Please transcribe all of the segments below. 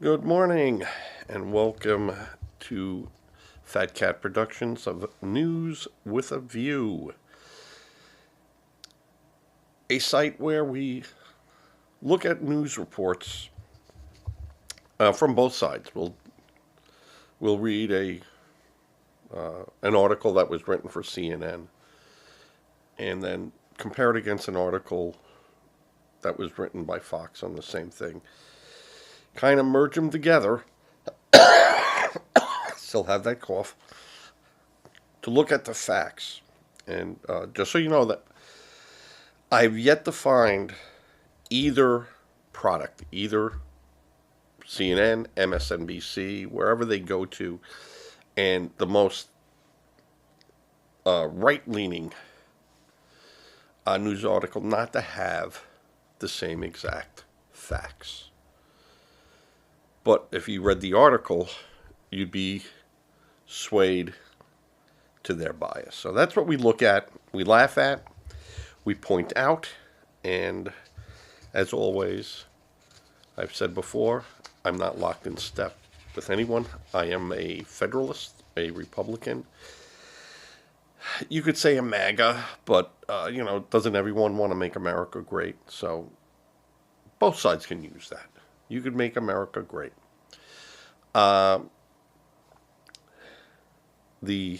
Good morning, and welcome to Fat Cat Productions of News with a View, a site where we look at news reports from both sides. We'll read a an article that was written for CNN, and then compare it against an article that was written by Fox on the same thing. Kind of merge them together. Still have that cough. To look at the facts, and just so you know that I've yet to find either product, either CNN, MSNBC, wherever they go to, and the most right leaning news article not to have the same exact facts. But if you read the article, you'd be swayed to their bias. So that's what we look at, we laugh at, we point out, and as always, I've said before, I'm not locked in step with anyone. I am a Federalist, a Republican. You could say a MAGA, but, doesn't everyone want to make America great? So both sides can use that. You could make America great. Uh, the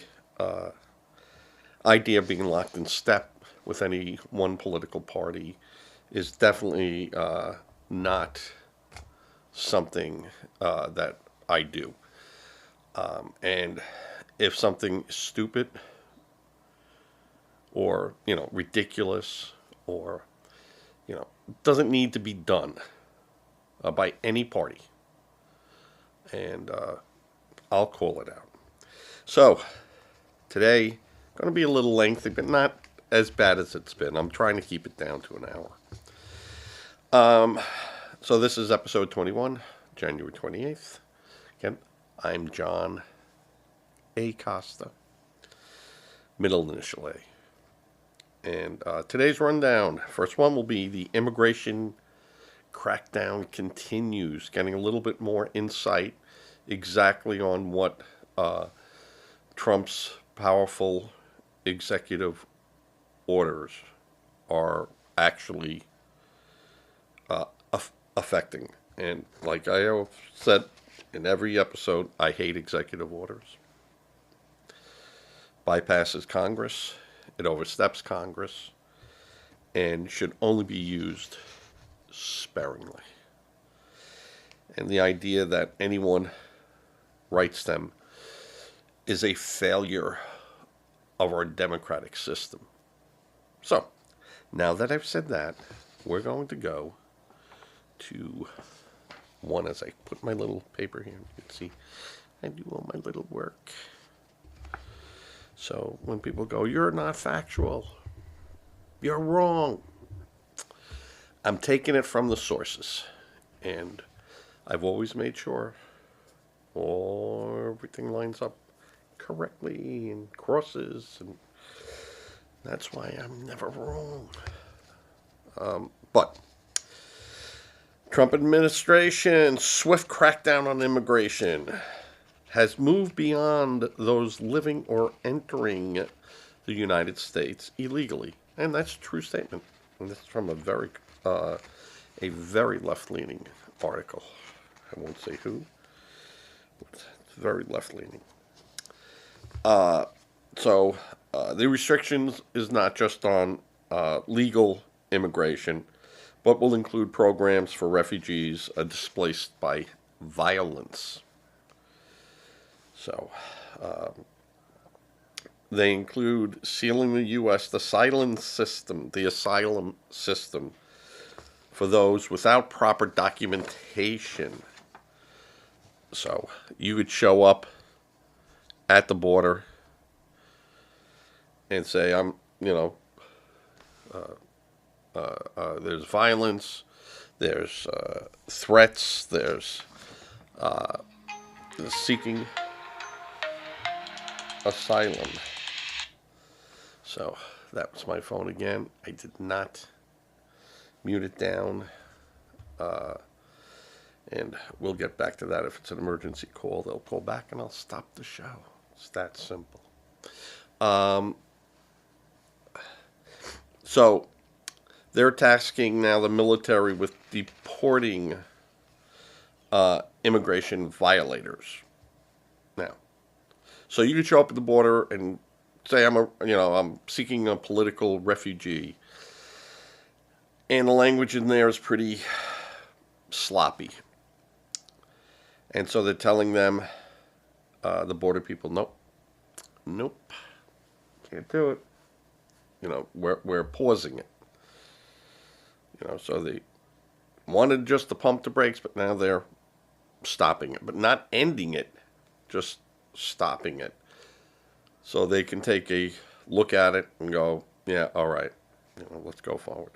idea of being locked in step with any one political party is definitely not something that I do. And if something is stupid or, ridiculous or, doesn't need to be done by any party, and I'll call it out. So, today, going to be a little lengthy, but not as bad as it's been. I'm trying to keep it down to an hour. So this is episode 21, January 28th. Again, I'm John A. Costa, middle initial A. And today's rundown, first one will be the immigration crackdown continues, getting a little bit more insight exactly on what Trump's powerful executive orders are actually affecting. And like I have said in every episode, I hate executive orders. Bypasses Congress, it oversteps Congress, and should only be used sparingly. And the idea that anyone writes them is a failure of our democratic system. So, now that I've said that, we're going to go to one as I put my little paper here. You can see I do all my little work. So when people go, "You're not factual, you're wrong," I'm taking it from the sources. And I've always made sure everything lines up correctly and crosses, and that's why I'm never wrong. But Trump administration swift crackdown on immigration has moved beyond those living or entering the United States illegally, and that's a true statement. And this is from a very left-leaning article. I won't say who. It's very left-leaning. So the restrictions is not just on legal immigration, but will include programs for refugees displaced by violence. So they include sealing the U.S. the asylum system for those without proper documentation. So you could show up at the border and say, there's violence, there's threats, there's seeking asylum. So that was my phone again. I did not mute it down. And we'll get back to that. If it's an emergency call, they'll call back and I'll stop the show. It's that simple. Um, so they're tasking now the military with deporting immigration violators. Now, so you can show up at the border and say I'm seeking a political refugee, and the language in there is pretty sloppy, and so they're telling them, the border people, nope, can't do it. We're pausing it. So they wanted just to pump the brakes, but now they're stopping it, but not ending it, just stopping it, so they can take a look at it and go, yeah, all right, let's go forward.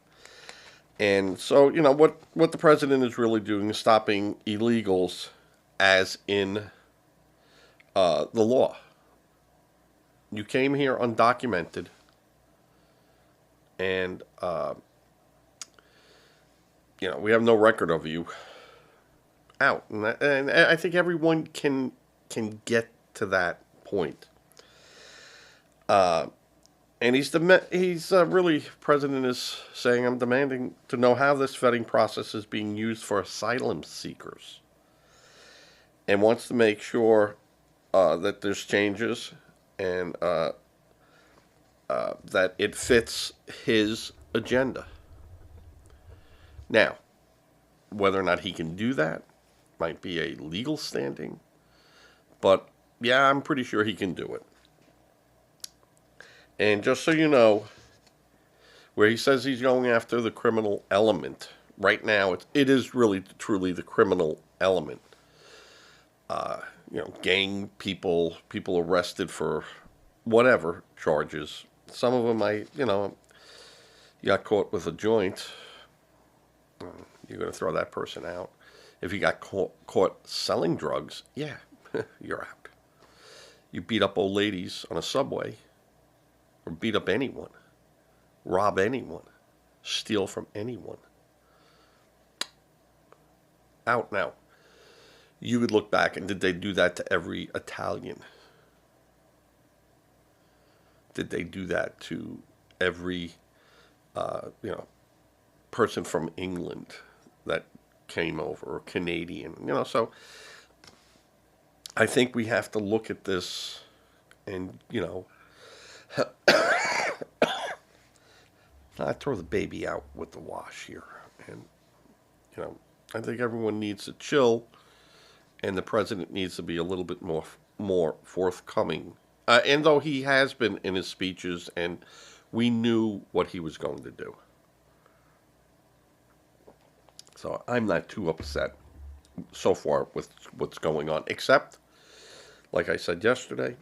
And so, what the president is really doing is stopping illegals, as in the law. You came here undocumented, and we have no record of you. Out, and I think everyone can get to that point. And he's really, president is saying, I'm demanding to know how this vetting process is being used for asylum seekers, and wants to make sure that there's changes, and that it fits his agenda. Now, whether or not he can do that might be a legal standing, but yeah, I'm pretty sure he can do it. And just so you know, where he says he's going after the criminal element, right now it is really truly the criminal element. Gang people arrested for whatever charges. Some of them, you got caught with a joint, you're going to throw that person out. If you got caught selling drugs, yeah, you're out. You beat up old ladies on a subway, or beat up anyone, rob anyone, steal from anyone, out now. You would look back, and did they do that to every Italian? Did they do that to every, person from England that came over, or Canadian? So I think we have to look at this and, not throw the baby out with the wash here. And, I think everyone needs to chill, and the president needs to be a little bit more forthcoming. And though he has been in his speeches, and we knew what he was going to do. So I'm not too upset so far with what's going on, except, like I said yesterday,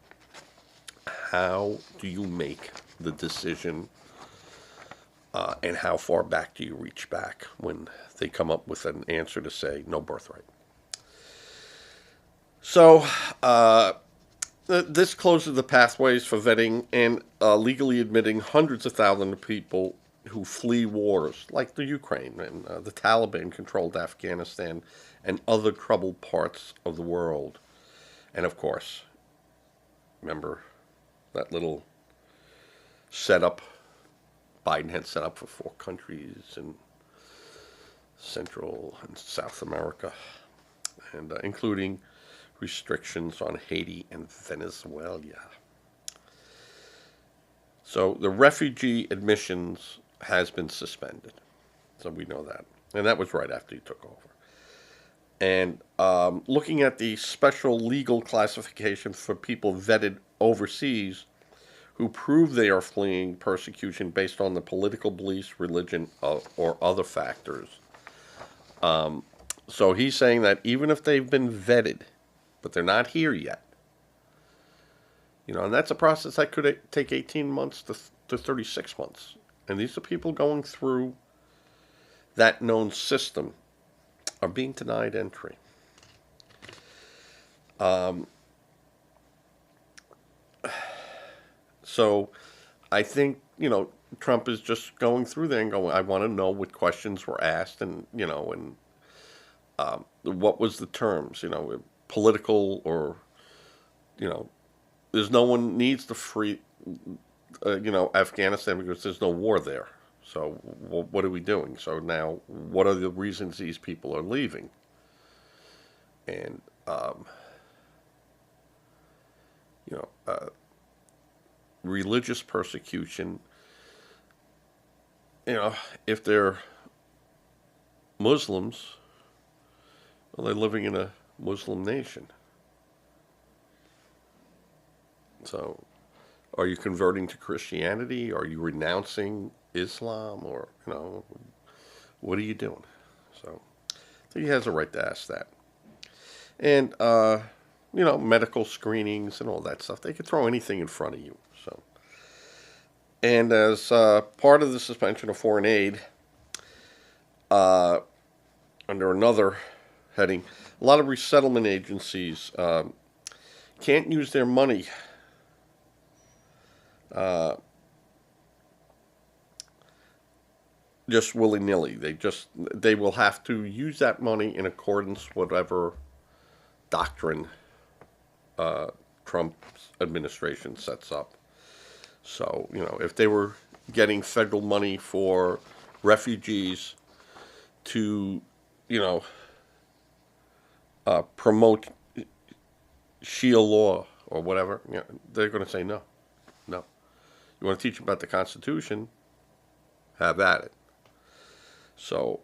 how do you make the decision, and how far back do you reach back when they come up with an answer to say no birthright? So this closes the pathways for vetting and legally admitting hundreds of thousands of people who flee wars like the Ukraine and the Taliban-controlled Afghanistan and other troubled parts of the world. And of course, remember that little setup Biden had set up for 4 countries in Central and South America, and including restrictions on Haiti and Venezuela. So the refugee admissions has been suspended. So we know that. And that was right after he took over. And looking at the special legal classification for people vetted overseas who prove they are fleeing persecution based on the political beliefs, religion, or other factors. So he's saying that even if they've been vetted, but they're not here yet, and that's a process that could take 18 months to 36 months. And these are people going through that known system, are being denied entry. So I think, Trump is just going through there and going, I want to know what questions were asked, and, and What was the terms? Political or there's no one needs to free Afghanistan because there's no war there. So what are we doing? So now, what are the reasons these people are leaving? And you know, uh, religious persecution. If they're Muslims, well, they're living in a Muslim nation. So, are you converting to Christianity? Are you renouncing Islam? Or what are you doing? So, he has a right to ask that. And medical screenings and all that stuff. They could throw anything in front of you. So, and as part of the suspension of foreign aid, under another heading, a lot of resettlement agencies can't use their money just willy nilly. They will have to use that money in accordance with whatever doctrine Trump's administration sets up. So if they were getting federal money for refugees to promote Sharia law or whatever, they're going to say no. No. You want to teach about the Constitution? Have at it. So,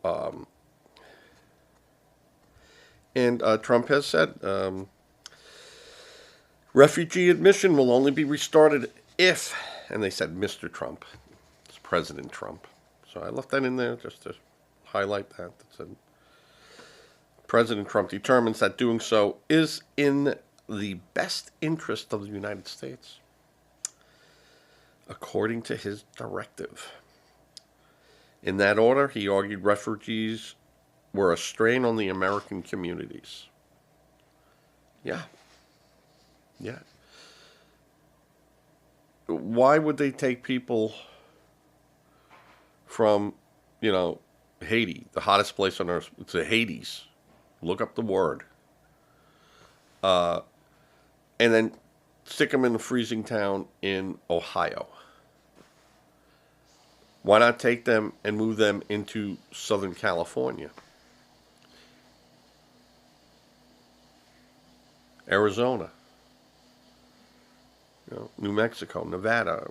and Trump has said refugee admission will only be restarted if, and they said Mr. Trump, it's President Trump. So I left that in there just to highlight that. It said President Trump determines that doing so is in the best interest of the United States, according to his directive. In that order, he argued refugees were a strain on the American communities. Yeah. Yeah. Why would they take people from, Haiti, the hottest place on earth, to Hades? Look up the word. And then stick them in a freezing town in Ohio. Why not take them and move them into Southern California, Arizona, New Mexico, Nevada,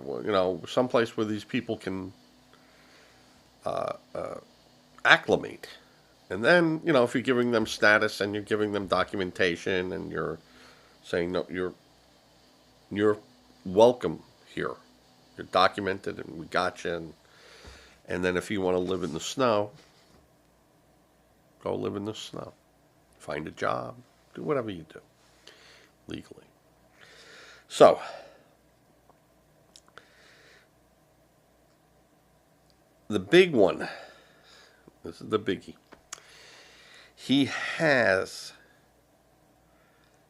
someplace where these people can acclimate. And then, if you're giving them status and you're giving them documentation and you're saying, no, you're welcome here. You're documented and we got you. And then if you want to live in the snow, go live in the snow. Find a job. Do whatever you do legally. So, the big one, this is the biggie. He has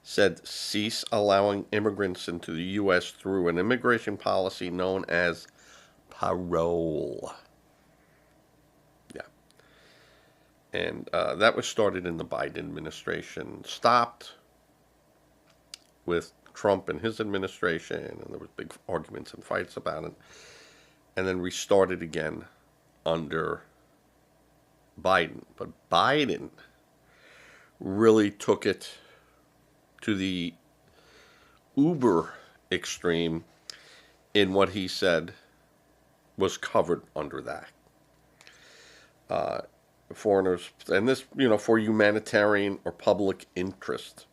said cease allowing immigrants into the U.S. through an immigration policy known as parole. Yeah. And that was started in the Biden administration, stopped with Trump and his administration, and there was big arguments and fights about it, and then restarted again under Biden. But Biden really took it to the uber extreme in what he said was covered under that. Foreigners, and this, for humanitarian or public interest.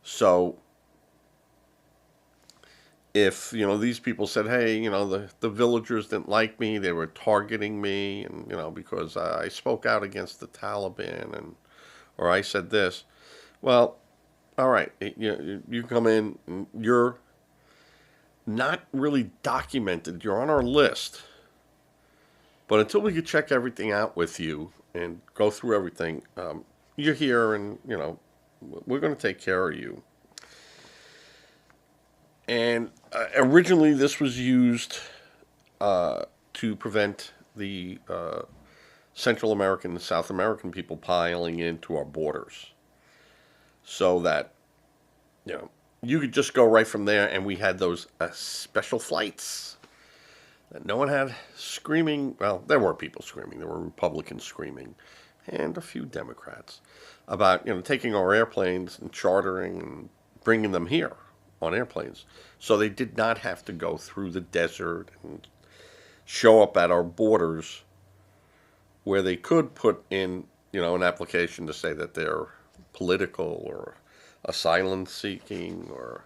So if, these people said, hey, the villagers didn't like me, they were targeting me, and, because I spoke out against the Taliban, or I said this, well, all right, you come in, and you're not really documented, you're on our list, but until we could check everything out with you and go through everything, you're here, and, we're going to take care of you. And originally, this was used to prevent the Central American and South American people piling into our borders, so that you could just go right from there, and we had those special flights that no one had screaming. Well, there were people screaming. There were Republicans screaming, and a few Democrats about taking our airplanes and chartering and bringing them here on airplanes, so they did not have to go through the desert and show up at our borders, where they could put in an application to say that they're political or asylum seeking or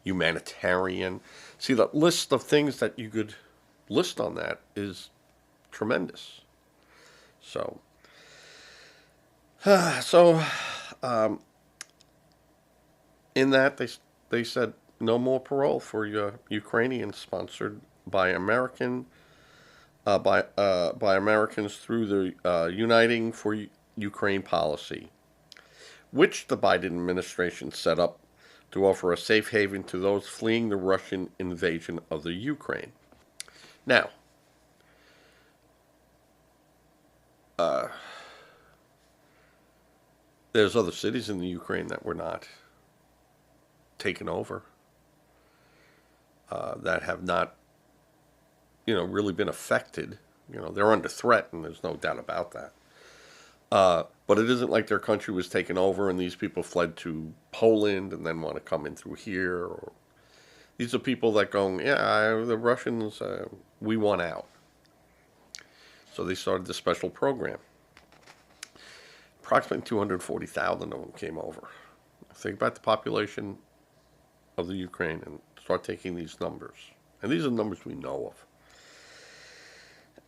humanitarian. See, the list of things that you could list on that is tremendous. So, so in that they said no more parole for Ukrainians sponsored by by Americans through the Uniting for Ukraine policy, which the Biden administration set up to offer a safe haven to those fleeing the Russian invasion of the Ukraine. Now, there's other cities in the Ukraine that were not taken over, that have not, really been affected. They're under threat, and there's no doubt about that. But it isn't like their country was taken over and these people fled to Poland and then want to come in through here. Or these are people that go, the Russians, we want out. So they started this special program. Approximately 240,000 of them came over. Think about the population of the Ukraine and start taking these numbers. And these are numbers we know of.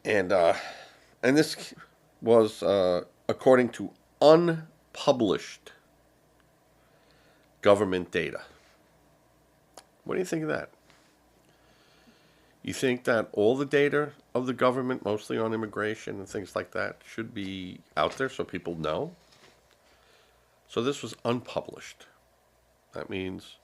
And this was according to unpublished government data. What do you think of that? You think that all the data of the government, mostly on immigration and things like that, should be out there so people know? So this was unpublished. That means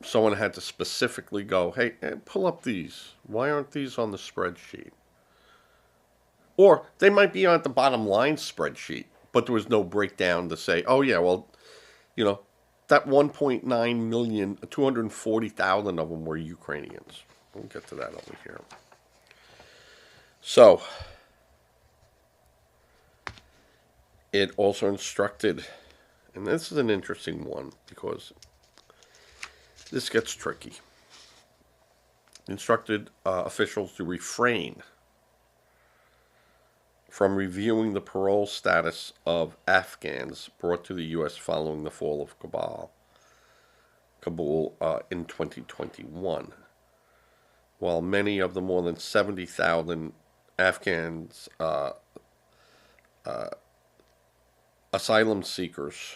someone had to specifically go, hey, pull up these. Why aren't these on the spreadsheet? Or they might be on the bottom line spreadsheet, but there was no breakdown to say, oh, yeah, well, that 1.9 million, 240,000 of them were Ukrainians. We'll get to that over here. So, it also instructed, and this is an interesting one because this gets tricky, instructed officials to refrain from reviewing the parole status of Afghans brought to the U.S. following the fall of Kabul in 2021. While many of the more than 70,000 Afghans asylum seekers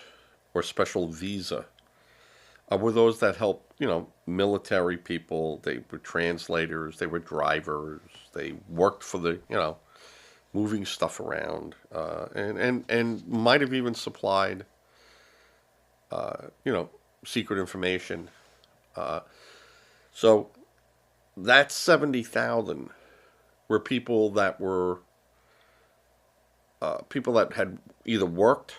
or special visa were those that helped, military people. They were translators, they were drivers, they worked for the, moving stuff around, and might have even supplied, secret information. So that 70,000 were people that had either worked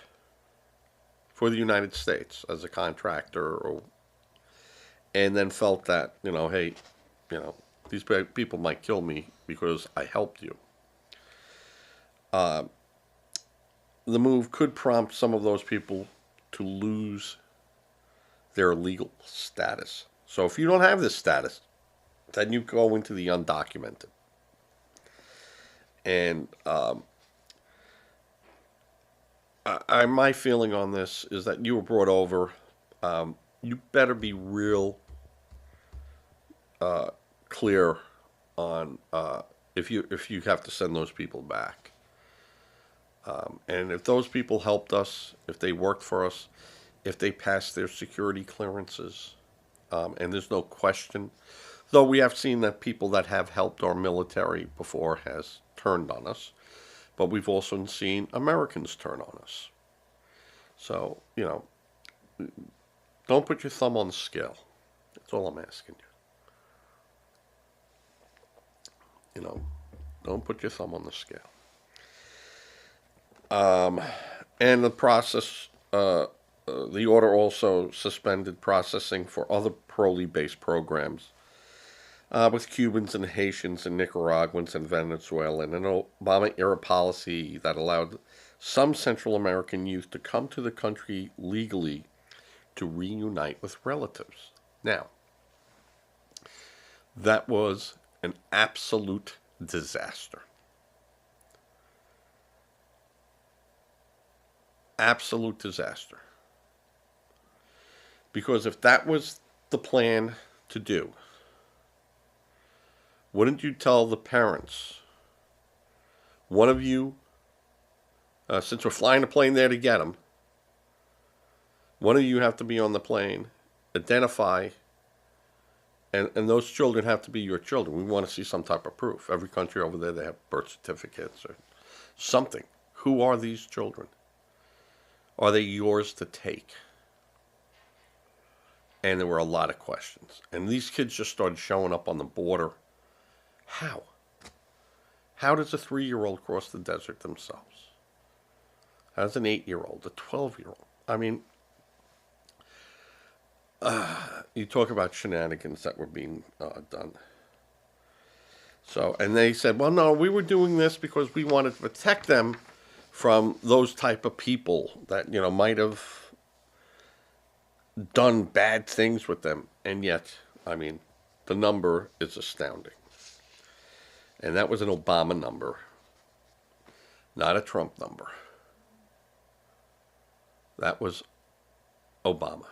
for the United States as a contractor, and then felt that, hey, these people might kill me because I helped you. The move could prompt some of those people to lose their legal status. So if you don't have this status, then you go into the undocumented. And my feeling on this is that you were brought over. You better be real clear on if you have to send those people back. And if those people helped us, if they worked for us, if they passed their security clearances, and there's no question, though we have seen that people that have helped our military before has turned on us, but we've also seen Americans turn on us. So, don't put your thumb on the scale. That's all I'm asking you. Don't put your thumb on the scale. And the process, the order also suspended processing for other parolee-based programs with Cubans and Haitians and Nicaraguans and Venezuelans, and an Obama-era policy that allowed some Central American youth to come to the country legally to reunite with relatives. Now, that was an absolute disaster. Absolute disaster. Because if that was the plan to do, wouldn't you tell the parents, one of you, since we're flying a plane there to get them, one of you have to be on the plane, identify, and those children have to be your children. We want to see some type of proof. Every country over there, they have birth certificates or something. Who are these children? Are they yours to take? And there were a lot of questions. And these kids just started showing up on the border. How? How does a 3-year-old cross the desert themselves? How does an 8-year-old, a 12-year-old? I mean, you talk about shenanigans that were being done. So, and they said, well, no, we were doing this because we wanted to protect them from those type of people that, might have done bad things with them. And yet, I mean, the number is astounding. And that was an Obama number, not a Trump number. That was Obama.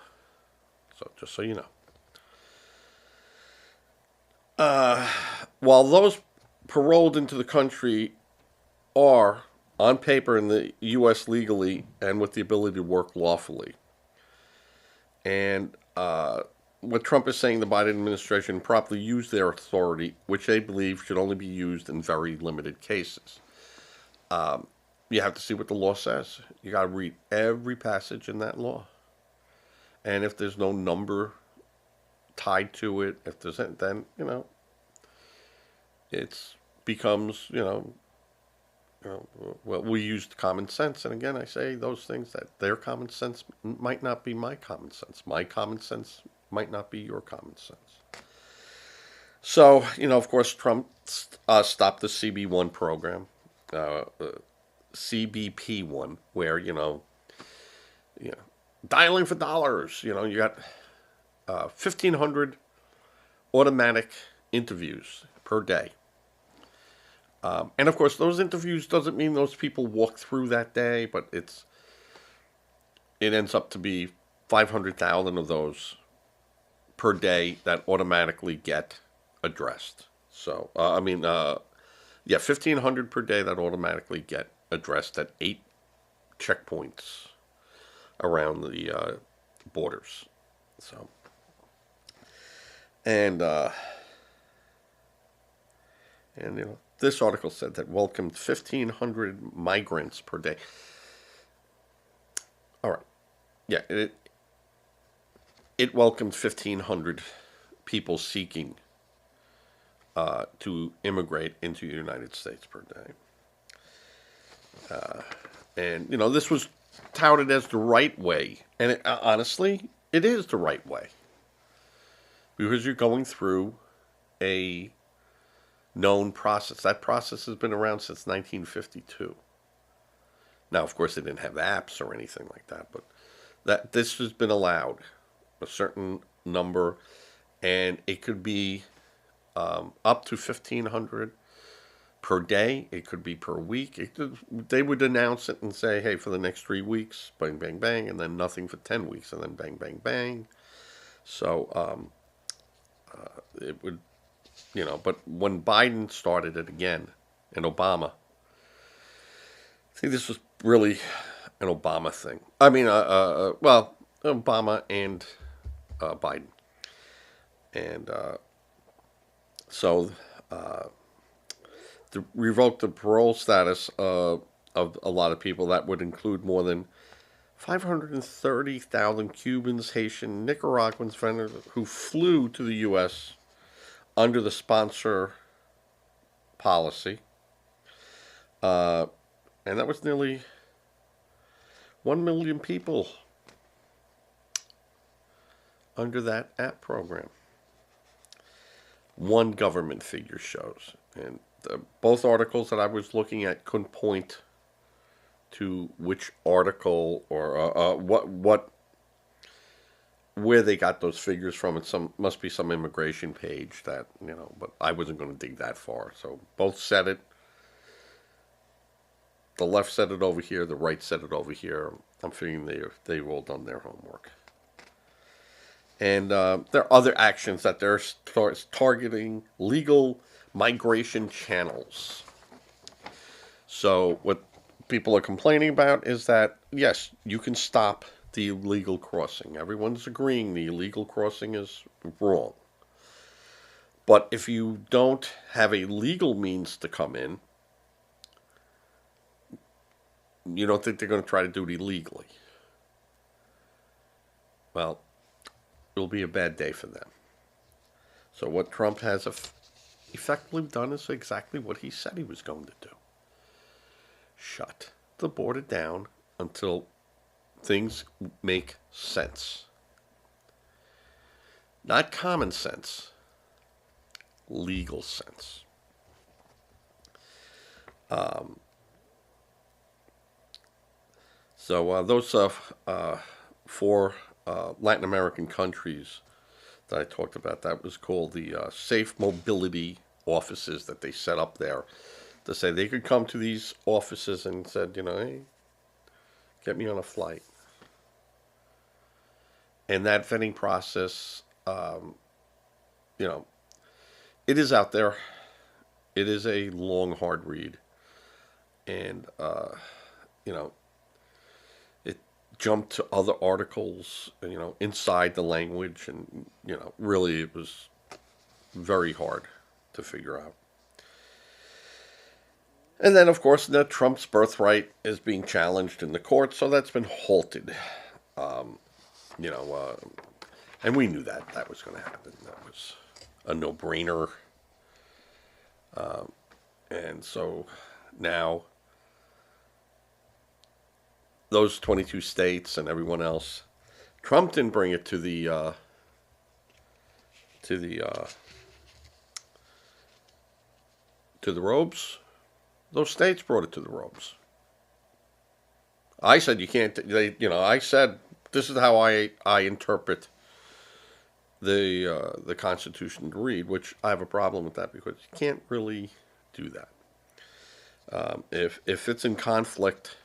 So, just so you know. While those paroled into the country are, on paper, in the U.S. legally and with the ability to work lawfully, and what Trump is saying, the Biden administration properly used their authority, which they believe should only be used in very limited cases. You have to see what the law says. You got to read every passage in that law. And if there's no number tied to it, if there's, then, it becomes, well, we used common sense. And again, I say those things that their common sense might not be my common sense. My common sense might not be your common sense. So, of course, Trump stopped the CB1 program, CBP1, where, dialing for dollars, you got 1,500 automatic interviews per day. And of course, those interviews doesn't mean those people walk through that day, but it ends up to be 500,000 of those per day that automatically get addressed. So, 1,500 per day that automatically get addressed at 8 checkpoints around the borders. So, and this article said that welcomed 1,500 migrants per day. All right, yeah, it welcomed 1,500 people seeking to immigrate into the United States per day. And this was touted as the right way, and honestly, it is the right way, because you're going through a known process. That process has been around since 1952. Now, of course, they didn't have apps or anything like that, but this has been allowed, a certain number, and it could be up to 1,500 per day. It could be per week. They would announce it and say, hey, for the next 3 weeks, bang, bang, bang, and then nothing for 10 weeks, and then bang, bang, bang. So it would, but when Biden started it again, and Obama, I think this was really an Obama thing. I mean, Obama and Biden. And so to revoke the parole status of a lot of people, that would include more than 530,000 Cubans, Haitian, Nicaraguans, Venezuelans who flew to the U.S. under the sponsor policy, Uh, and that was nearly 1 million people under that app program. One government figure shows. And both articles that I was looking at couldn't point to which article or what where they got those figures from. It must be some immigration page that, but I wasn't going to dig that far. So both said it. The left said it over here. The right said it over here. I'm figuring they've all done their homework. And there are other actions that they're targeting legal migration channels. So what people are complaining about is that, yes, you can stop the illegal crossing. Everyone's agreeing the illegal crossing is wrong. But if you don't have a legal means to come in, you don't think they're going to try to do it illegally. Well, it'll be a bad day for them. So what Trump has effectively done is exactly what he said he was going to do. Shut the border down until things make sense. Not common sense, legal sense. So those 4 Latin American countries that I talked about, that was called the Safe Mobility offices that they set up there to say they could come to these offices and said, hey, get me on a flight. And that vetting process, it is out there. It is a long, hard read. And, it jumped to other articles, inside the language. And, really it was very hard to figure out. And then, of course, Trump's birthright is being challenged in the court, so that's been halted. You know, and we knew that was going to happen. That was a no-brainer. And so now those 22 states and everyone else, Trump didn't bring it to the robes. Those states brought it to the robes. I said you can't. I said this is how I interpret the Constitution to read, which I have a problem with that because you can't really do that. If it's in conflict,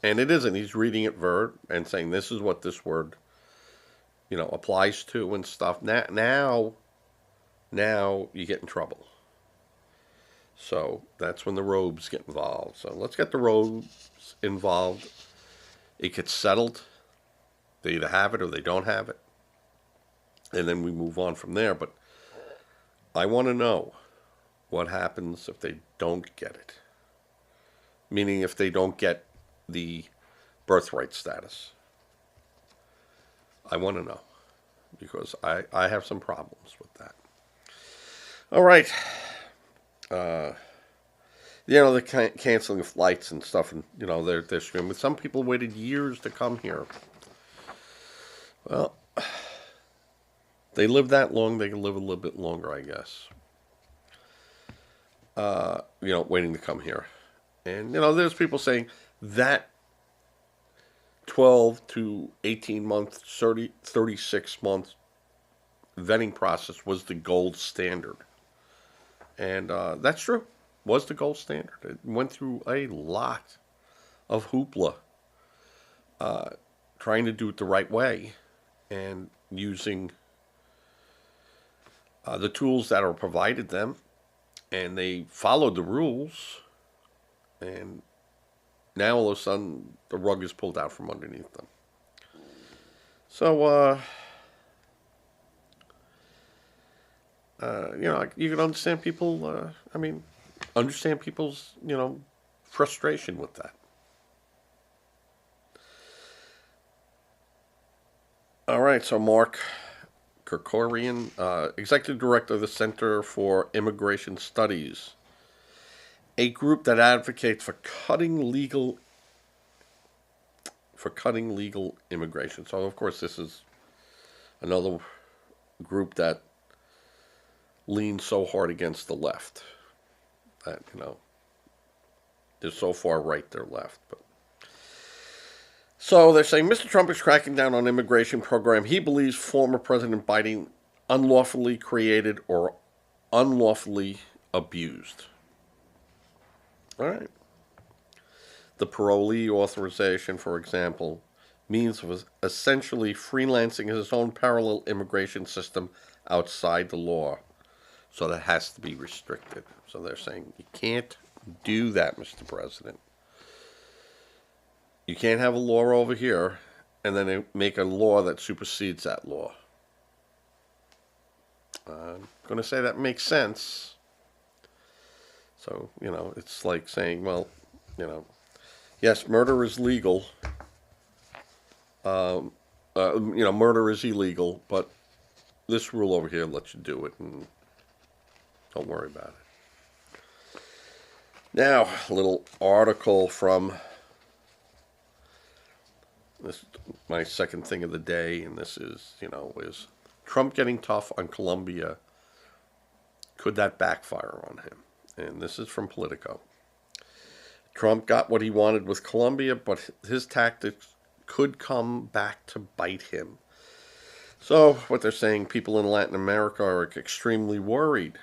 and it isn't, he's reading it verb and saying this is what this word, applies to and stuff. Now you get in trouble. So that's when the robes get involved. So let's get the robes involved. It gets settled. They either have it or they don't have it. And then we move on from there. But I want to know what happens if they don't get it. Meaning if they don't get the birthright status. I want to know. Because I have some problems with that. All right. They're canceling flights and stuff, and they're screaming. Some people waited years to come here. Well, they live that long, they can live a little bit longer, I guess. Waiting to come here, and there's people saying that 12 to 18 month, 36 month vetting process was the gold standard. And that's true. Was the gold standard. It went through a lot of hoopla trying to do it the right way and using the tools that are provided them. And they followed the rules. And now all of a sudden the rug is pulled out from underneath them. So, you can understand people, understand people's, frustration with that. All right, so Mark Kerkorian, Executive Director of the Center for Immigration Studies, a group that advocates for cutting legal immigration. So of course this is another group that leans so hard against the left that they're so far right they're left. But so they're saying Mr. Trump is cracking down on immigration program he believes former President Biden unlawfully created or unlawfully abused. All right. The parolee authorization, for example, means of essentially freelancing his own parallel immigration system outside the law. So that has to be restricted. So they're saying you can't do that, Mr. President. You can't have a law over here and then they make a law that supersedes that law. I'm going to say that makes sense. So, it's like saying, well, yes, murder is legal. Murder is illegal, but this rule over here lets you do it, and don't worry about it. Now, a little article from this, my second thing of the day, and this is, is Trump getting tough on Colombia. Could that backfire on him? And this is from Politico. Trump got what he wanted with Colombia, but his tactics could come back to bite him. So what they're saying, people in Latin America are extremely worried.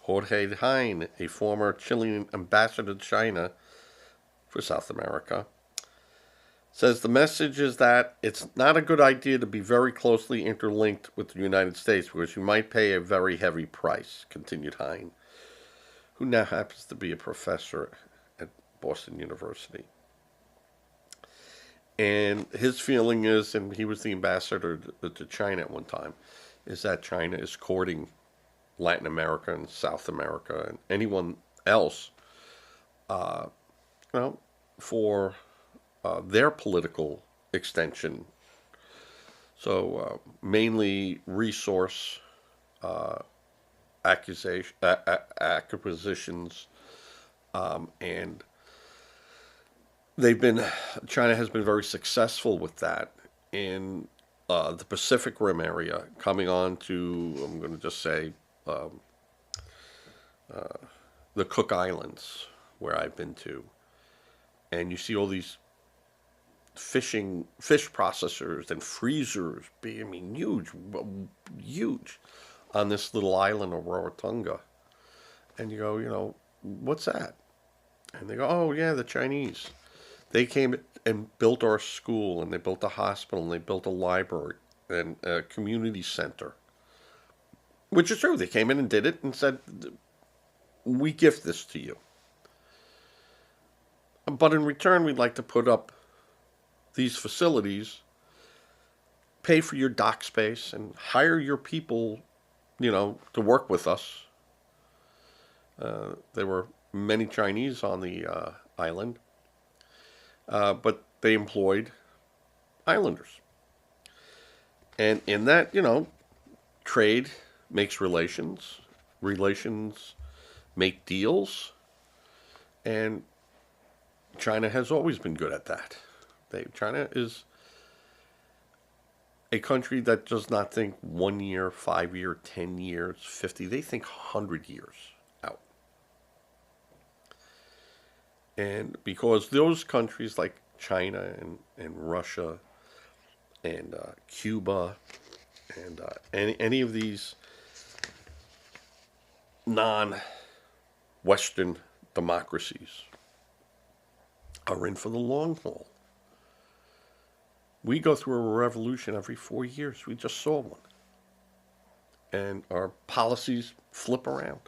Jorge Hein, a former Chilean ambassador to China for South America, says the message is that it's not a good idea to be very closely interlinked with the United States because you might pay a very heavy price, continued Hein, who now happens to be a professor at Boston University. And his feeling is, and he was the ambassador to China at one time, is that China is courting Latin America and South America and anyone else, for their political extension. So mainly resource acquisitions, and China has been very successful with that in the Pacific Rim area, coming on to, I'm going to just say, the Cook Islands, where I've been to. And you see all these fish processors and freezers being huge on this little island of Rarotonga. And you go, what's that? And they go, oh yeah, the Chinese. They came and built our school, and they built a hospital, and they built a library and a community center. Which is true. They came in and did it and said, we gift this to you. But in return, we'd like to put up these facilities, pay for your dock space, and hire your people, to work with us. There were many Chinese on the island, but they employed islanders. And in that, trade makes relations make deals, and China has always been good at that. China is a country that does not think 1 year, 5 year, 10 years, 50. They think 100 years out. And because those countries like China and Russia and Cuba and any of these non-Western democracies are in for the long haul. We go through a revolution every 4 years. We just saw one. And our policies flip around.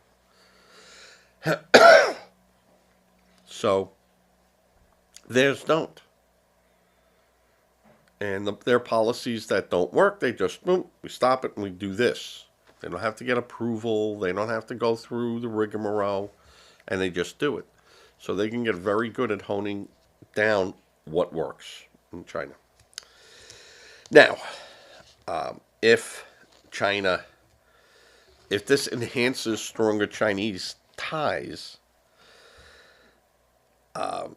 So, theirs don't. And their policies that don't work, they just, boom, we stop it and we do this. They don't have to get approval. They don't have to go through the rigmarole. And they just do it. So they can get very good at honing down what works in China. Now, if this enhances stronger Chinese ties, I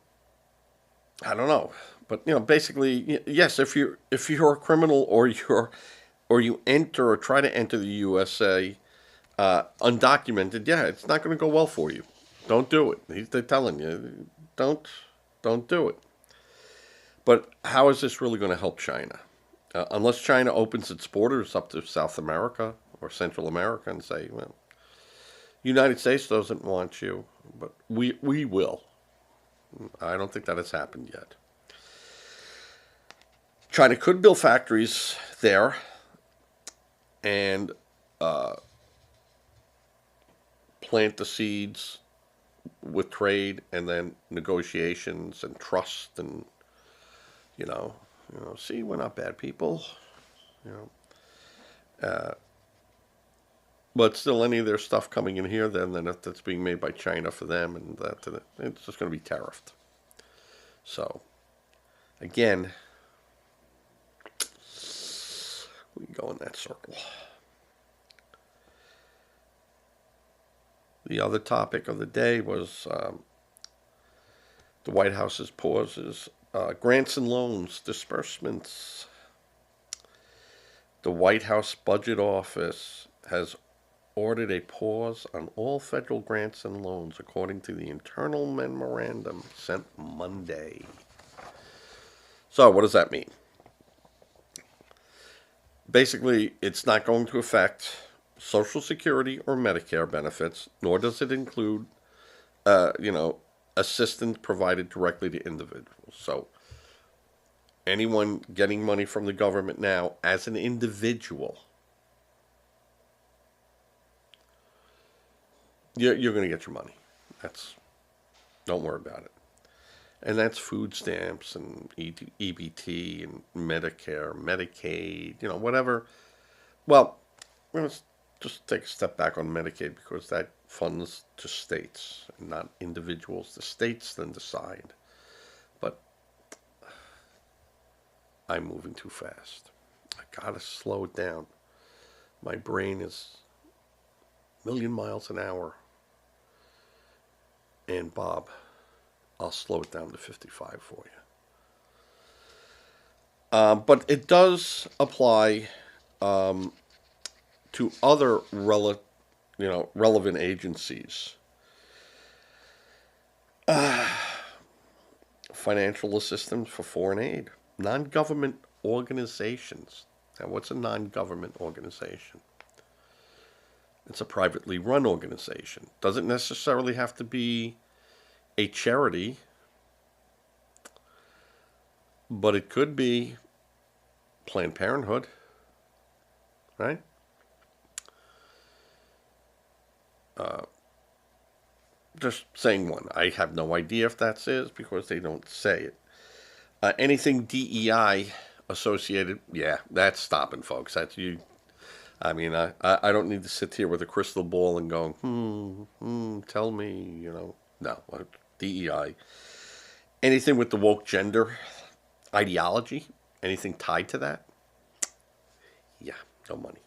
don't know, but basically, yes. If you're a criminal, or you enter or try to enter the USA undocumented, yeah, it's not going to go well for you. Don't do it. They're telling you, don't don't do it. But how is this really going to help China? Unless China opens its borders up to South America or Central America and say, well, United States doesn't want you, but we will. I don't think that has happened yet. China could build factories there and plant the seeds with trade and then negotiations and trust and you know see, we're not bad people, you know but still, any of their stuff coming in here, then that's being made by China for them, and that it's just going to be tariffed. So again, we go in that circle. The other topic of the day was the White House's pauses grants and loans disbursements. The White House Budget Office has ordered a pause on all federal grants and loans, according to the internal memorandum sent Monday. So, what does that mean? Basically, it's not going to affect Social Security or Medicare benefits, nor does it include, assistance provided directly to individuals. So, anyone getting money from the government now as an individual, you're going to get your money. Don't worry about it. And that's food stamps and EBT and Medicare, Medicaid, whatever. Well, let's just take a step back on Medicaid, because that funds to states and not individuals. The states then decide. But I'm moving too fast. I gotta slow it down. My brain is a million miles an hour. And Bob, I'll slow it down to 55 for you. But it does apply to other relevant agencies. Financial assistance for foreign aid, non-government organizations. Now, what's a non-government organization? It's a privately run organization. Doesn't necessarily have to be a charity, but it could be Planned Parenthood, right? Just saying one. I have no idea if that is, because they don't say it. Anything DEI associated, yeah, that's stopping, folks. That's you. I mean, I don't need to sit here with a crystal ball and go, tell me, No, DEI. Anything with the woke gender ideology, anything tied to that, yeah, no money.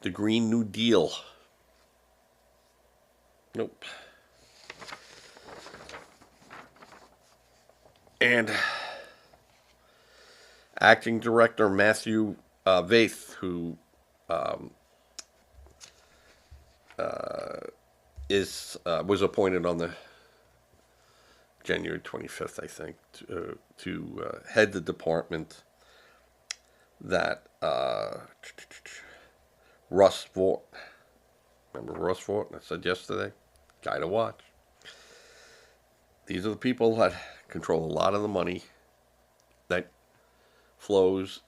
The Green New Deal, nope. And acting director Matthew Vaith, who was appointed on the January 25th, I think, to head the department that Russ Vought, remember Russ Vought? I said yesterday, guy to watch. These are the people that control a lot of the money that flows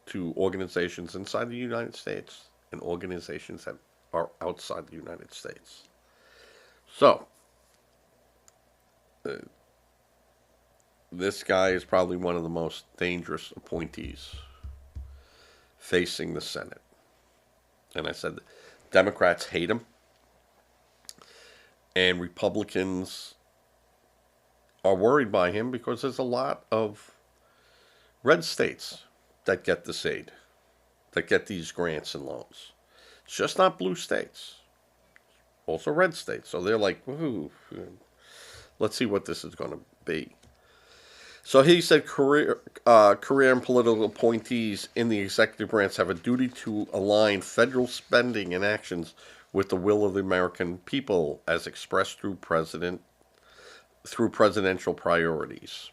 to organizations inside the United States and organizations that are outside the United States. So, this guy is probably one of the most dangerous appointees facing the Senate. And I said, Democrats hate him, and Republicans are worried by him because there's a lot of red states that get this aid, that get these grants and loans. It's just not blue states, also red states. So they're like, woohoo, let's see what this is going to be. So he said career and political appointees in the executive branch have a duty to align federal spending and actions with the will of the American people as expressed through presidential priorities.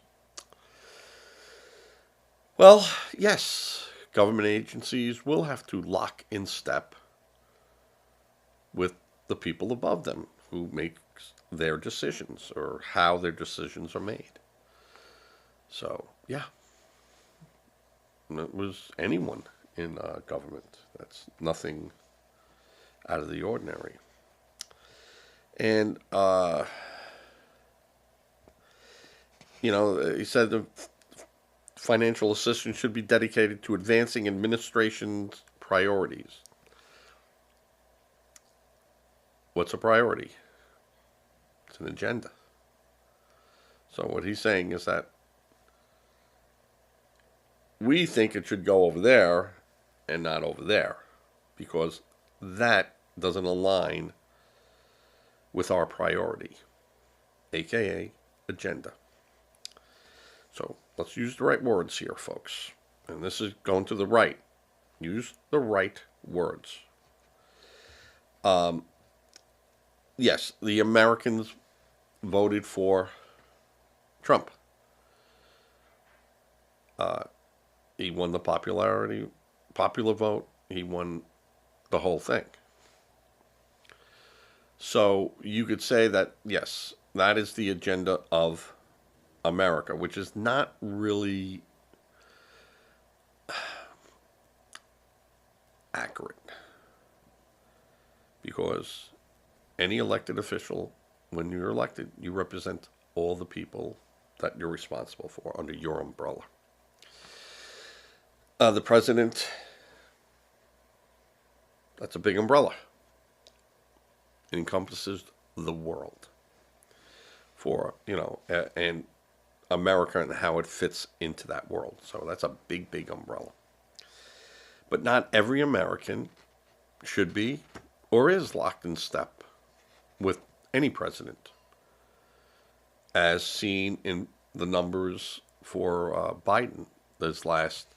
Well, yes, government agencies will have to lock in step with the people above them who make their decisions or how their decisions are made. So, yeah, it was anyone in government. That's nothing out of the ordinary. And, he said the financial assistance should be dedicated to advancing administration's priorities. What's a priority? It's an agenda. So what he's saying is that we think it should go over there and not over there because that doesn't align with our priority, aka agenda. So let's use the right words here, folks. And this is going to the right. Use the right words. Yes, the Americans voted for Trump. He won the popular vote. He won the whole thing. So you could say that, yes, that is the agenda of America, which is not really accurate. Because any elected official, when you're elected, you represent all the people that you're responsible for under your umbrella. The president, that's a big umbrella. It encompasses the world for, and America and how it fits into that world. So that's a big, big umbrella. But not every American should be or is locked in step with any president, as seen in the numbers for Biden this last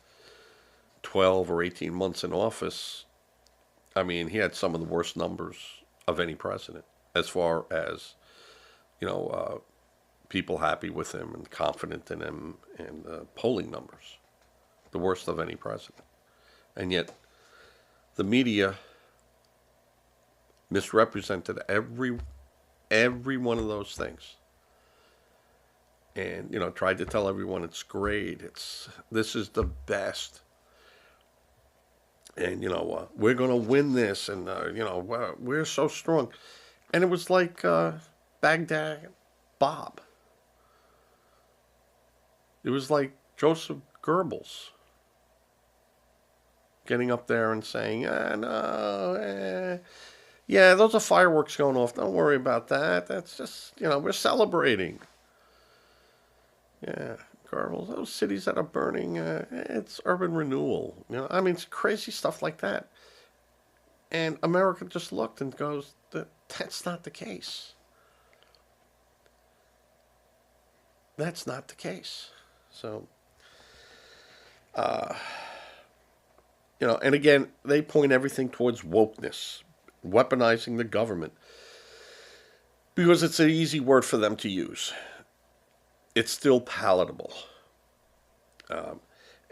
12 or 18 months in office. I mean, he had some of the worst numbers of any president as far as, people happy with him and confident in him and polling numbers. The worst of any president. And yet, the media misrepresented every one of those things. And, tried to tell everyone it's great. This is the best. And, we're going to win this. And, we're so strong. And it was like Baghdad Bob. It was like Joseph Goebbels getting up there and saying, no, yeah, those are fireworks going off. Don't worry about that. That's just, we're celebrating. Yeah, Goebbels, those cities that are burning, it's urban renewal. It's crazy stuff like that. And America just looked and goes, that's not the case. That's not the case. So, and again, they point everything towards wokeness, weaponizing the government, because it's an easy word for them to use. It's still palatable.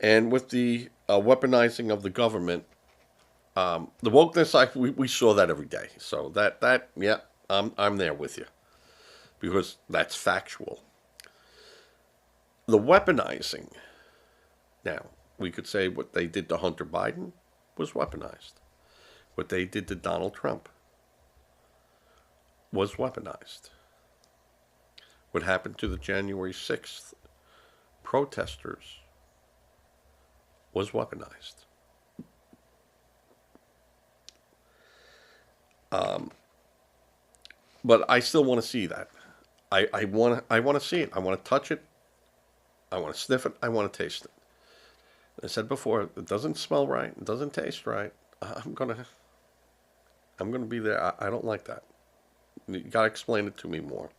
And with the weaponizing of the government, the wokeness, we saw that every day. So yeah, I'm there with you, because that's factual. The weaponizing, now, we could say what they did to Hunter Biden was weaponized. What they did to Donald Trump was weaponized. What happened to the January 6th protesters was weaponized. But I still want to see that. I want to see it. I want to touch it. I want to sniff it. I want to taste it. I said before, it doesn't smell right. It doesn't taste right. I'm gonna be there. I don't like that. You gotta explain it to me more.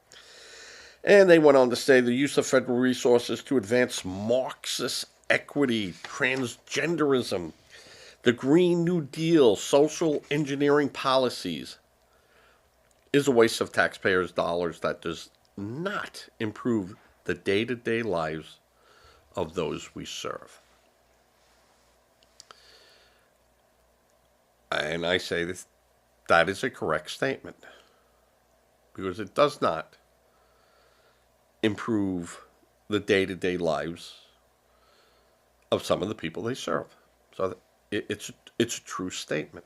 And they went on to say the use of federal resources to advance Marxist equity, transgenderism, the Green New Deal, social engineering policies is a waste of taxpayers' dollars that does not improve the day-to-day lives of those we serve. And I say that is a correct statement because it does not improve the day-to-day lives of some of the people they serve. So it's a true statement.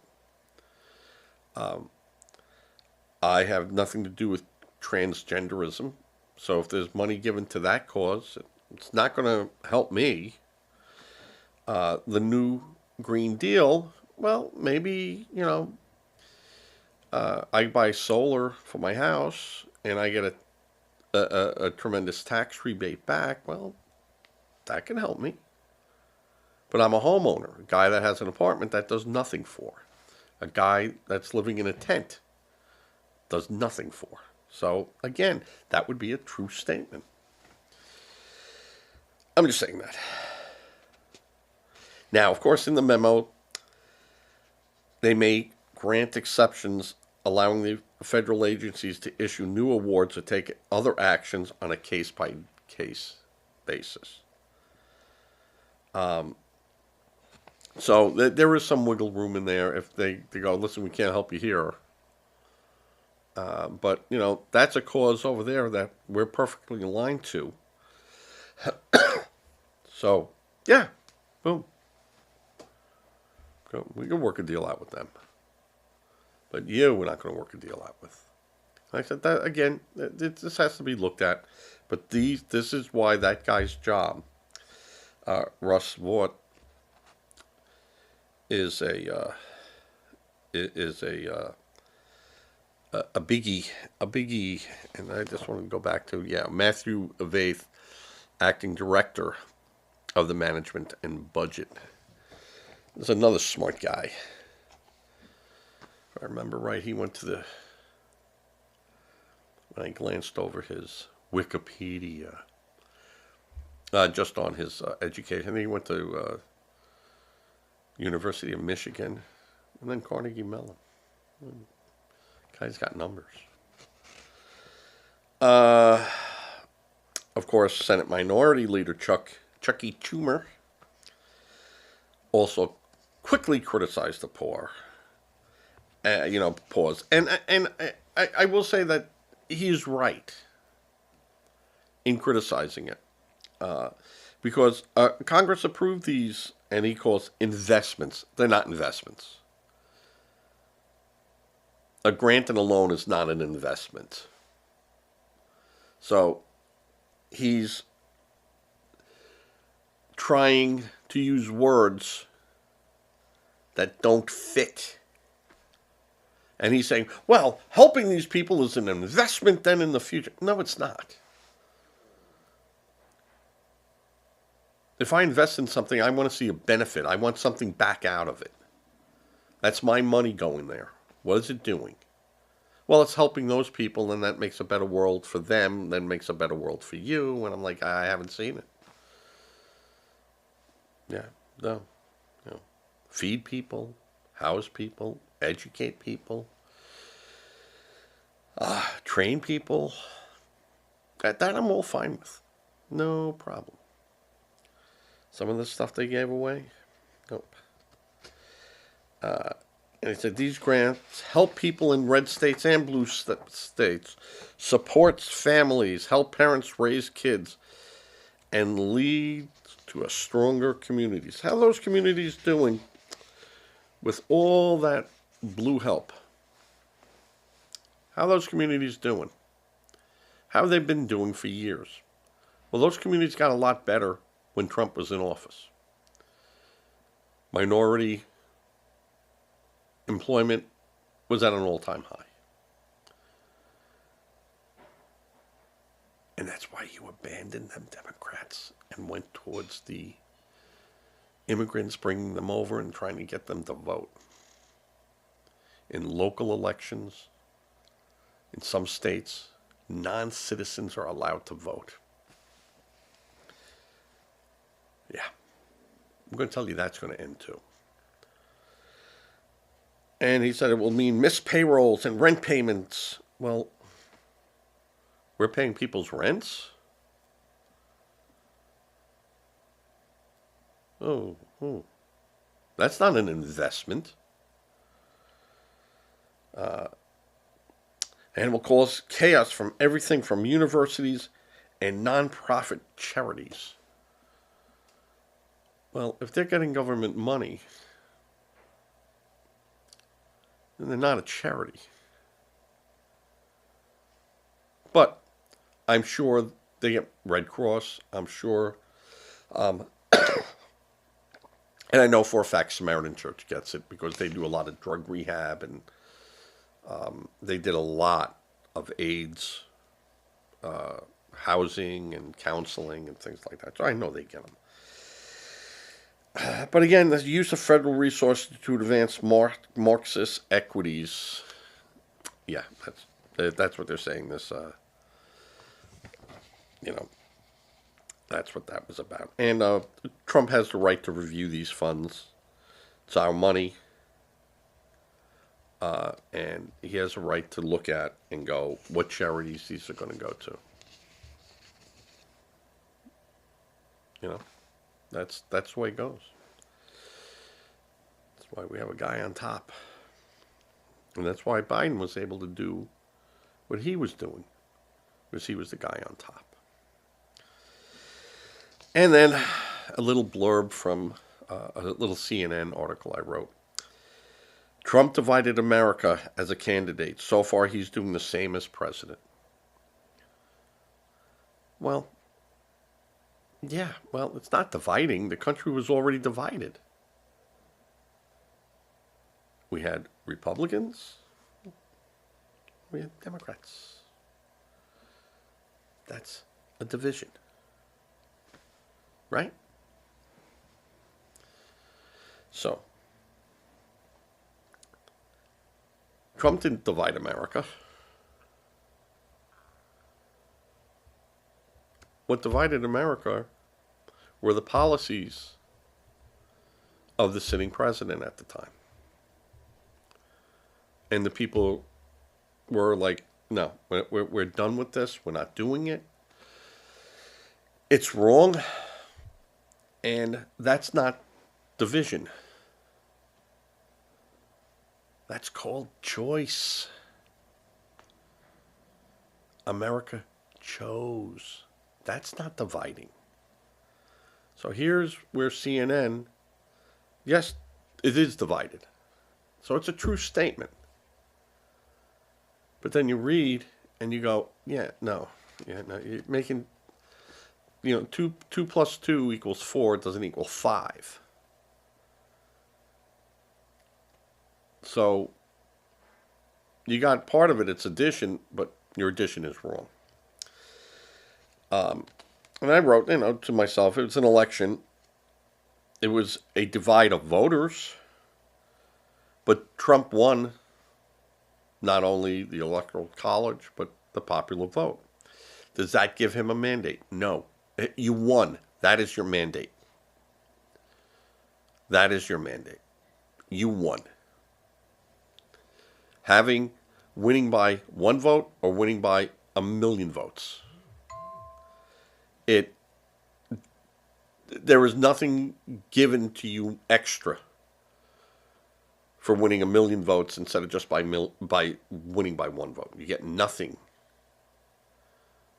I have nothing to do with transgenderism, so if there's money given to that cause, it's not going to help me. The new Green Deal, well, maybe, I buy solar for my house and I get a tremendous tax rebate back. Well, that can help me. But I'm a homeowner, a guy that has an apartment that does nothing for. A guy that's living in a tent does nothing for. So, again, that would be a true statement. I'm just saying that. Now, of course, in the memo, they may grant exceptions allowing the federal agencies to issue new awards or take other actions on a case-by-case basis. So there is some wiggle room in there if they go, listen, we can't help you here. But, that's a cause over there that we're perfectly aligned to. So, yeah, boom. We can work a deal out with them. But we're not going to work a deal out with. Like I said, that again, this has to be looked at. But this is why that guy's job, Russ Vought, is a biggie, and I just want to go back to Matthew Avaith, acting director of the management and budget. There's another smart guy. If I remember right, he went to when I glanced over his Wikipedia, just on his education, he went to University of Michigan, and then Carnegie Mellon. Guy's got numbers. Of course, Senate Minority Leader Chucky Schumer also quickly criticized the poor. Pause. And I will say that he's right in criticizing it. Because Congress approved these, and he calls investments. They're not investments. A grant and a loan is not an investment. So he's trying to use words that don't fit. And he's saying, well, helping these people is an investment then in the future. No, it's not. If I invest in something, I want to see a benefit. I want something back out of it. That's my money going there. What is it doing? Well, it's helping those people, and that makes a better world for them, then makes a better world for you. And I'm like, I haven't seen it. Yeah, no. Feed people, house people, educate people, train people. That I'm all fine with. No problem. Some of the stuff they gave away, nope. And he said these grants help people in red states and blue states, supports families, help parents raise kids, and lead to a stronger communities. How are those communities doing with all that blue help? How are those communities doing? How have they been doing for years? Well, those communities got a lot better when Trump was in office. Minority employment was at an all-time high. And that's why you abandoned them Democrats and went towards the immigrants, bringing them over and trying to get them to vote. In local elections, in some states, non-citizens are allowed to vote. Yeah. I'm going to tell you that's going to end too. And he said it will mean missed payrolls and rent payments. Well, we're paying people's rents? Oh, that's not an investment. And it will cause chaos from everything from universities and nonprofit charities. Well, if they're getting government money, then they're not a charity. But I'm sure they get Red Cross. I'm sure, and I know for a fact Samaritan Church gets it because they do a lot of drug rehab and they did a lot of AIDS, housing and counseling and things like that. So I know they get them. But again, the use of federal resources to advance Marxist equities. Yeah, that's what they're saying. This, that's what that was about. And Trump has the right to review these funds. It's our money. And he has a right to look at and go, what charities these are going to go to. That's the way it goes. That's why we have a guy on top. And that's why Biden was able to do what he was doing, because he was the guy on top. And then a little blurb from a little CNN article I wrote. Trump divided America as a candidate. So far, he's doing the same as president. Well, yeah, well, it's not dividing. The country was already divided. We had Republicans. We had Democrats. That's a division. Right? So, Trump didn't divide America. What divided America were the policies of the sitting president at the time. And the people were like, no, we're done with this. We're not doing it. It's wrong. And that's not division. That's called choice. America chose. That's not dividing. So here's where CNN, yes, it is divided. So it's a true statement. But then you read and you go, no, you're making, 2 plus 2 equals 4, it doesn't equal 5. So you got part of it, it's addition, but your addition is wrong. And I wrote, to myself, it was an election. It was a divide of voters, but Trump won not only the Electoral College, but the popular vote. Does that give him a mandate? No. You won. That is your mandate. That is your mandate. You won. Winning by 1 vote or winning by 1,000,000 votes. There is nothing given to you extra for winning 1,000,000 votes instead of just by winning by 1 vote. You get nothing,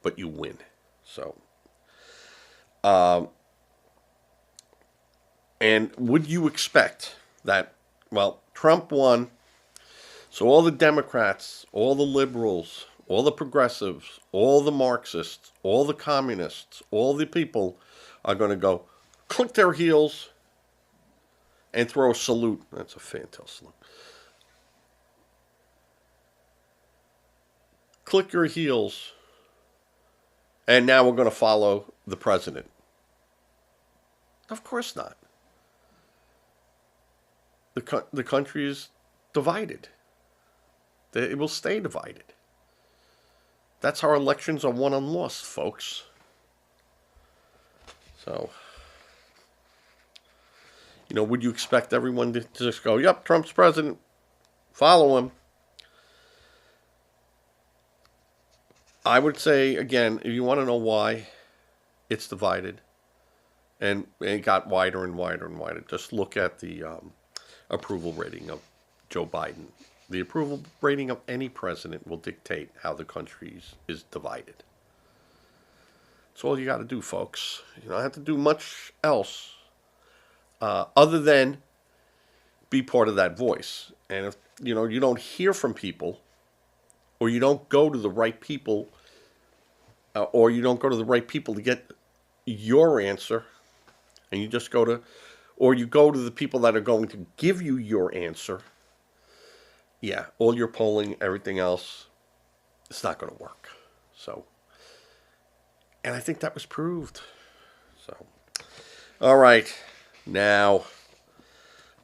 but you win. So, and would you expect that? Well, Trump won, so all the Democrats, all the liberals, all the progressives, all the Marxists, all the communists, all the people are going to go click their heels and throw a salute. That's a fantail salute. Click your heels, and now we're going to follow the president. Of course not. The country is divided. It will stay divided. That's how elections are won and lost, folks. So, would you expect everyone to just go, yep, Trump's president, follow him? I would say, again, if you want to know why it's divided, and it got wider and wider and wider, just look at the approval rating of Joe Biden. The approval rating of any president will dictate how the country is divided. That's all you got to do, folks. You don't have to do much else other than be part of that voice. And if you don't hear from people, or you don't go to the right people, or you don't go to the right people to get your answer, and you just go to, or you go to the people that are going to give you your answer, yeah, all your polling, everything else, it's not going to work. So, and I think that was proved. So, all right, now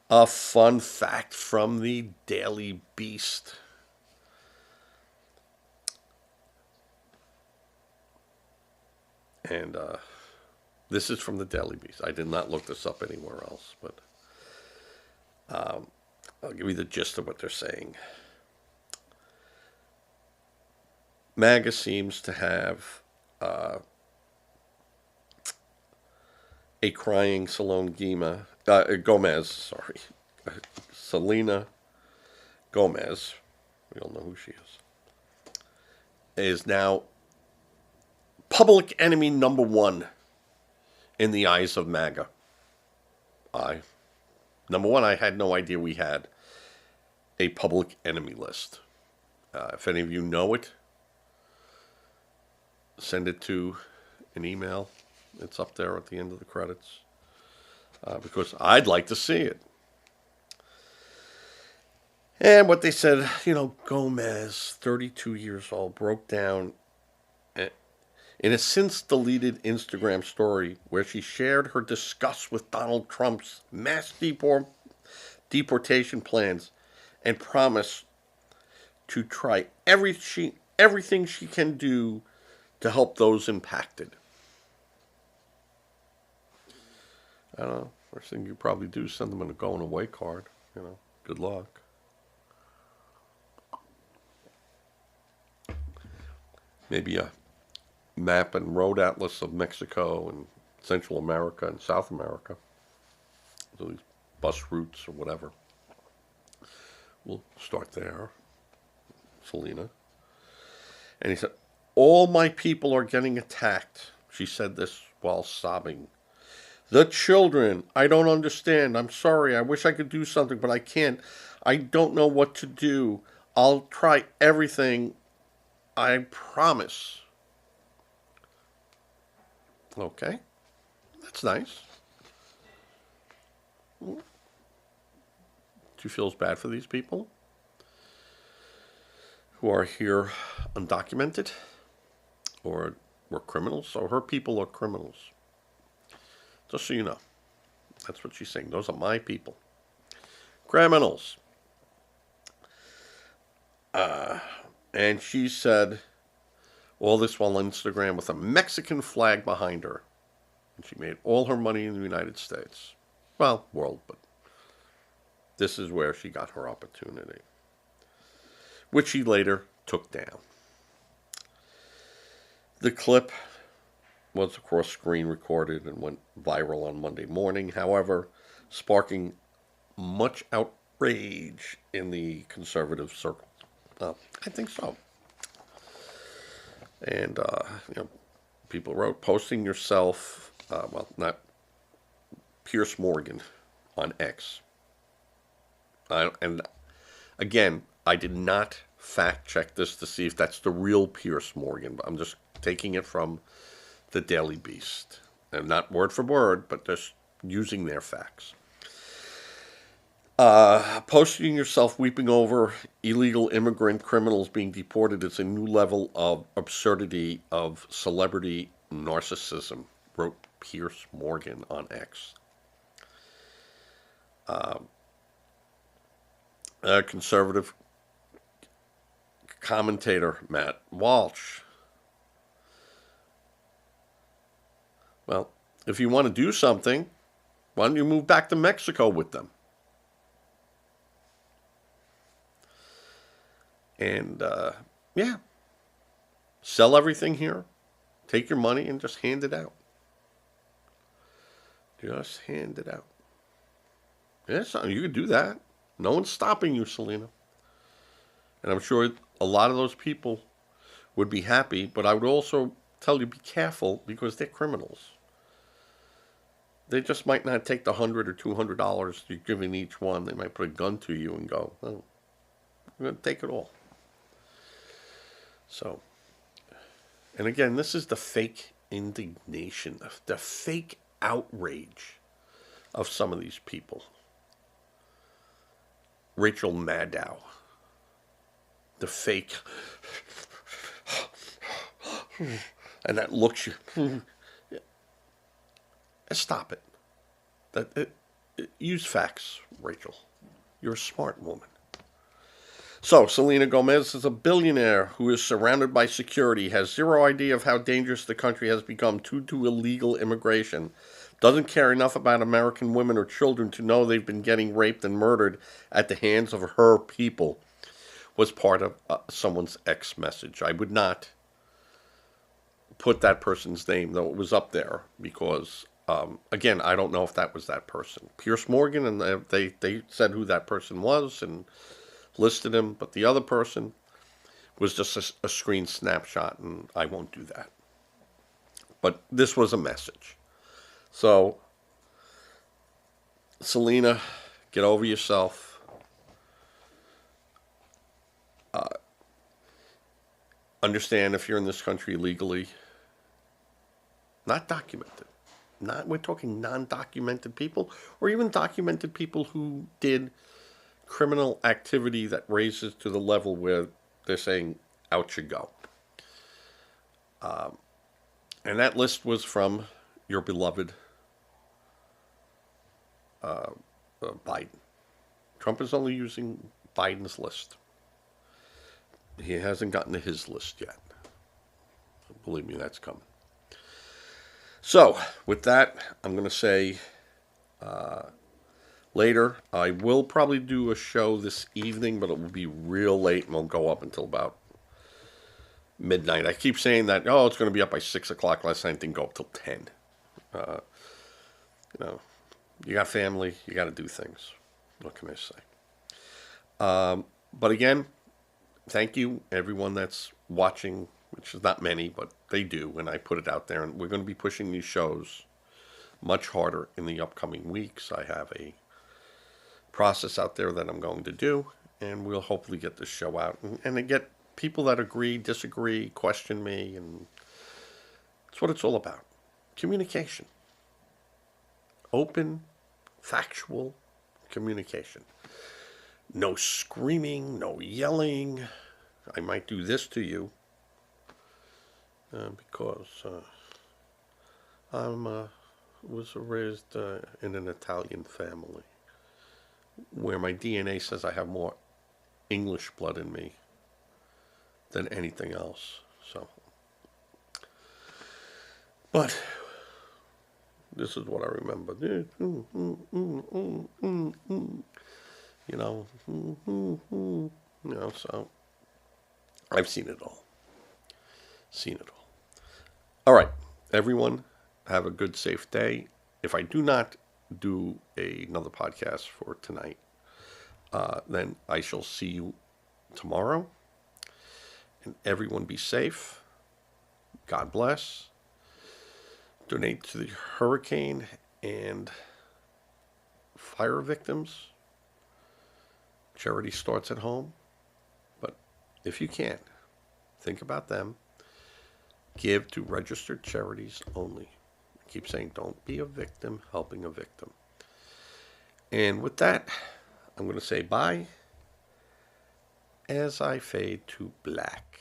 a fun fact from the Daily Beast. And this is from the Daily Beast. I did not look this up anywhere else, but I'll give you the gist of what they're saying. MAGA seems to have a crying Gomez, Selena Gomez, we all know who she is now public enemy number one in the eyes of MAGA. Number one, I had no idea we had a public enemy list. If any of you know it, send it to an email. It's up there at the end of the credits. Because I'd like to see it. And what they said, Gomez, 32 years old, broke down in a since-deleted Instagram story where she shared her disgust with Donald Trump's mass deportation plans and promised to try everything she can do to help those impacted. I don't know. First thing you probably do is send them a going away card. Good luck. Maybe a map and road atlas of Mexico and Central America and South America. These bus routes or whatever. We'll start there. Selena. And he said, all my people are getting attacked. She said this while sobbing. The children, I don't understand. I'm sorry. I wish I could do something, but I can't. I don't know what to do. I'll try everything. I promise. Okay. That's nice. Do you feel as bad for these people who are here undocumented or were criminals? So her people are criminals. Just so you know. That's what she's saying. Those are my people. Criminals. And she said all this while on Instagram with a Mexican flag behind her. And she made all her money in the United States. Well, world, but this is where she got her opportunity. Which she later took down. The clip was, of course, screen recorded and went viral on Monday morning. However, sparking much outrage in the conservative circle. I think so. And, people wrote, posting yourself, not Piers Morgan on X. And again, I did not fact check this to see if that's the real Piers Morgan, but I'm just taking it from the Daily Beast. And not word for word, but just using their facts. Posting yourself weeping over illegal immigrant criminals being deported is a new level of absurdity of celebrity narcissism, wrote Piers Morgan on X. A conservative commentator, Matt Walsh, Well, if you want to do something, why don't you move back to Mexico with them? And, yeah, sell everything here, take your money, and just hand it out. Just hand it out. Yes, you could do that. No one's stopping you, Selena. And I'm sure a lot of those people would be happy, but I would also tell you be careful because they're criminals. They just might not take the $100 or $200 you're giving each one. They might put a gun to you and go, "Oh, we're going to take it all." So, and again, this is the fake indignation, the fake outrage of some of these people. Rachel Maddow, the fake, and that looks you. Stop it. Use facts, Rachel. You're a smart woman. So, Selena Gomez is a billionaire who is surrounded by security, has zero idea of how dangerous the country has become due to illegal immigration, doesn't care enough about American women or children to know they've been getting raped and murdered at the hands of her people, was part of someone's X message. I would not put that person's name, though it was up there, because, again, I don't know if that was that person. Piers Morgan, and they said who that person was and listed him, but the other person was just a screen snapshot, and I won't do that. But this was a message. So, Selena, get over yourself. Understand if you're in this country legally, not documented. We're talking non-documented people, or even documented people who did criminal activity that raises to the level where they're saying, out you go. And that list was from your beloved Biden. Trump is only using Biden's list. He hasn't gotten to his list yet. Believe me, that's coming. So, with that, I'm going to say later, I will probably do a show this evening, but it will be real late and won't go up until about midnight. I keep saying that, it's going to be up by 6 o'clock. Last night it didn't go up till 10. You got family, you got to do things. What can I say? But again, thank you, everyone that's watching, which is not many, but they do, and I put it out there. And we're going to be pushing these shows much harder in the upcoming weeks. I have a process out there that I'm going to do, and we'll hopefully get this show out. And get people that agree, disagree, question me, and that's what it's all about. Communication. Open, factual communication. No screaming, no yelling. I might do this to you because I was raised in an Italian family where my DNA says I have more English blood in me than anything else. So, but this is what I remember. So I've seen it all. All right, everyone, have a good, safe day. If I do not do another podcast for tonight, then I shall see you tomorrow. And everyone be safe. God bless. Donate to the hurricane and fire victims. Charity starts at home. But if you can't, think about them. Give to registered charities only. I keep saying don't be a victim helping a victim. And with that, I'm going to say bye as I fade to black.